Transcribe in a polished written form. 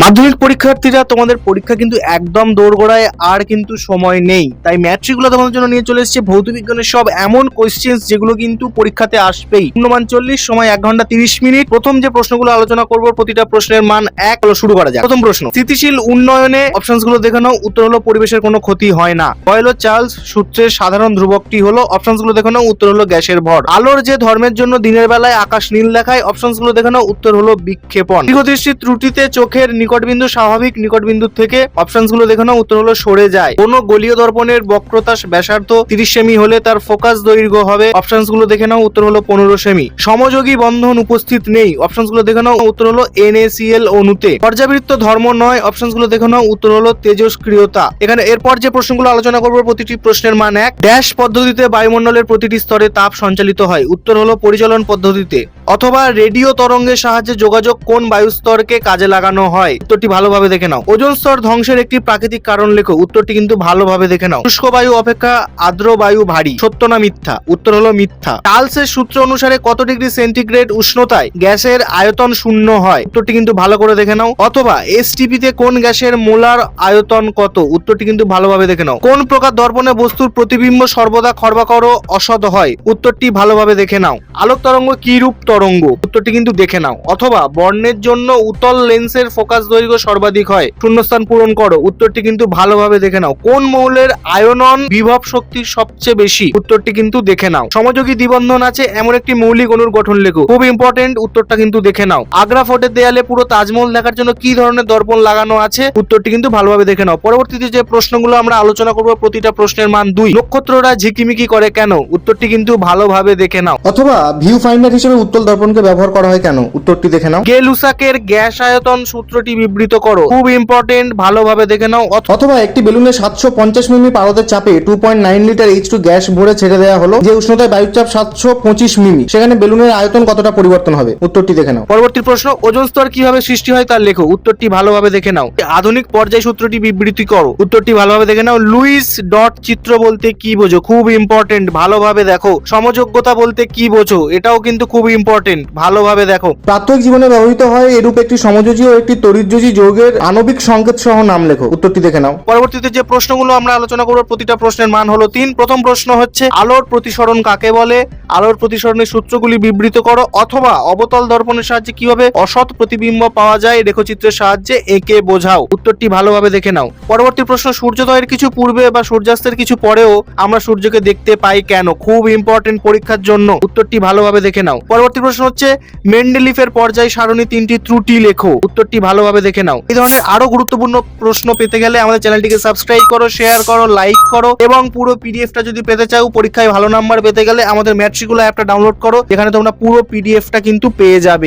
মাধ্যমিক পরীক্ষার্থীরা তোমাদের পরীক্ষা কিন্তু একদম দোরগোড়ায় আর কিন্তু সময় নেই, তাই ম্যাট্রিকগুলো তোমাদের জন্য নিয়ে চলে এসেছে ভৌত বিজ্ঞানের সব এমন কোয়েশ্চেন্স যেগুলো কিন্তু পরীক্ষাতে আসবেই। পূর্ণমান 40, সময় 1 ঘন্টা 30 মিনিট। প্রথম যে প্রশ্নগুলো আলোচনা করব প্রতিটা প্রশ্নের মান 1। হলো শুরু করা যাক। প্রথম প্রশ্ন, স্থিতিশীল উন্নয়নে অপশনসগুলো দেখে নাও। উত্তর হলো পরিবেশের কোনো ক্ষতি হয় না। বয়েল চার্লস সূত্রের সাধারণ ধ্রুবকটি হলো। অপশনসগুলো দেখে নাও। উত্তর হলো গ্যাসের ভর। আলোর যে ধর্মের জন্য দিনের বেলায় আকাশ নীল দেখায়। অপশনসগুলো দেখে নাও। উত্তর হলো বিক্ষেপণ। দীর্ঘদৃষ্টির ত্রুটিতে চোখের নিকটবিন্দু স্বাভাবিক নিকটবিন্দু থেকে। অপশনসগুলো দেখে নাও। উত্তর হলো সরে যায়। কোন গোলীয় দর্পণের বক্রতা ব্যাসার্ধ 30 সেমি হলে তার ফোকাস দৈর্ঘ্য হবে। অপশনসগুলো দেখে নাও। উত্তর হলো 15 সেমি। সমযোগী বন্ধন উপস্থিত নেই। অপশনসগুলো দেখে নাও। উত্তর হলো NaCl অণুতে। পর্যাবৃত্ত ধর্ম নয়। অপশনসগুলো দেখে নাও। উত্তর হলো তেজস্ক্রিয়তা। এখানে এরপর যে প্রশ্নগুলো আলোচনা করব প্রতিটি প্রশ্নের মান 1। ড্যাশ পদ্ধতিতে বায়ুমণ্ডলের প্রতিটি স্তরে তাপ সঞ্চালিত হয়। উত্তর হলো পরিচালন পদ্ধতিতে। অথবা রেডিও তরঙ্গের সাহায্যে যোগাযোগ কোন বায়ুস্তরকে কাজে লাগানো হয়। উত্তরটি ভালোভাবে দেখে নাও। ওজোন স্তর ধ্বংসের একটি প্রাকৃতিক কারণ লেখো। উত্তরটি কিন্তু ভালোভাবে দেখে নাও। শুষ্ক বায়ু অপেক্ষা আর্দ্র বায়ু ভারী। সত্য না মিথ্যা? উত্তর হলো মিথ্যা। চার্লসের সূত্র অনুসারে কত ডিগ্রি সেন্টিগ্রেড উষ্ণতায় গ্যাসের আয়তন 0 হয়? উত্তরটি কিন্তু ভালো করে দেখে নাও। অথবা STP তে কোন গ্যাসের মোলার আয়তন কত? উত্তরটি কিন্তু ভালোভাবে দেখে নাও। কোন প্রকার দর্পণে বস্তুর প্রতিবিম্ব সর্বদা খর্বাকর ও অসৎ হয়? উত্তরটি ভালোভাবে দেখে নাও। আলোক তরঙ্গ কি রূপ তরঙ্গ? উত্তরটি কিন্তু দেখে নাও। অথবা বর্ণের জন্য উত্তল লেন্সের ফোকাস দৈর্ঘ্য সর্বাধিক হয়। শূন্যস্থান পূরণ করো। উত্তরটি কিন্তু ভালোভাবে দেখে নাও। কোন মৌলের আয়নন বিভব শক্তি সবচেয়ে বেশি? উত্তরটি কিন্তু দেখে নাও। সমযোগী দ্বিবন্ধন আছে এমন একটি মৌলিক অণুর গঠন লেখো। খুব ইম্পর্টেন্ট, উত্তরটা কিন্তু দেখে নাও। আগ্রা ফোর্টের দেয়ালে পুরো তাজমহল দেখার জন্য কি ধরনের দর্পণ লাগানো আছে? উত্তরটি কিন্তু ভালোভাবে দেখে নাও। পরবর্তীতে যে প্রশ্নগুলো আমরা আলোচনা করব প্রতিটা প্রশ্নের মান 2। নক্ষত্ররা ঝিকিমিকি করে কেন? উত্তরটি কিন্তু ভালোভাবে দেখে নাও। অথবা ভিউ ফাইন্ডার হিসেবে উত্তল দর্পণকে ব্যবহার করা হয় কেন? উত্তরটি দেখে নাও। গে-লুসাকের গ্যাস আয়তন সূত্রটি বিবৃত করো। খুব ইম্পর্টেন্ট, ভালোভাবে দেখে নাও। অথবা একটি বেলুনে 750 মিমি পারদের চাপে 2.9 লিটার H2 গ্যাস ভরে ছেড়ে দেওয়া হলো। যে উষ্ণতায় বায়ুর চাপ 725 মিমি, সেখানে বেলুনের আয়তন কতটা পরিবর্তন হবে? উত্তরটি দেখে নাও। পরবর্তী প্রশ্ন, ওজোন স্তর কিভাবে সৃষ্টি হয় তা লেখো। উত্তরটি ভালোভাবে দেখে নাও। আধুনিক পর্যায় সূত্রটি বিবৃতি করো। উত্তরটি ভালোভাবে দেখে নাও। লুইস ডট চিত্র বলতে কি বোঝো? খুব ইম্পর্টেন্ট, ভালোভাবে দেখো। সমযোগ্যতা বলতে কি বোঝো? এটাও কিন্তু খুব ইম্পর্টেন্ট, ভালোভাবে দেখো। প্রাত্যহিক জীবনে ব্যবহৃত হয় এরূপ একটি সমযোজী ও একটি তড়িৎযোজী যৌগের আণবিক সংকেত সহ নাম লেখো। উত্তরটি দেখে নাও। পরবর্তীতে যে প্রশ্নগুলো আমরা আলোচনা করব প্রতিটা প্রশ্নের মান হলো 3। প্রথম প্রশ্ন হচ্ছে আলোর প্রতিসরণ কাকে বলে? আলোর প্রতিসরণের সূত্রগুলি বিবৃত করো। অথবা অবতল দর্পণের সাহায্যে কিভাবে অসৎ প্রতিবিম্ব পাওয়া যায় রেখচিত্রের সাহায্যে এঁকে বোঝাও। উত্তরটি ভালোভাবে দেখে নাও। পরবর্তী প্রশ্ন, সূর্যোদয়ের কিছু পূর্বে বা সূর্যাস্তের কিছু পরেও আমরা সূর্যকে দেখতে পাই কেন? খুব ইম্পর্টেন্ট পরীক্ষার জন্য। উত্তরটি ভালোভাবে দেখে নাও। পরবর্তী প্রশ্ন হচ্ছে মেন্ডেলিফের পর্যায় সারণী 3টি ত্রুটি লেখো। উত্তরটি ভালোভাবে দেখে নাও। এই ধরনের আরো গুরুত্বপূর্ণ প্রশ্ন পেতে গেলে আমাদের চ্যানেলটিকে সাবস্ক্রাইব করো, শেয়ার করো, লাইক করো এবং পুরো পিডিএফটা যদি পেতে চাও, পরীক্ষায় ভালো নাম্বার পেতে গেলে আমাদের ম্যাট্রিকুলা অ্যাপটা ডাউনলোড করো, যেখানে তোমরা পুরো পিডিএফটা কিন্তু পেয়ে যাবে।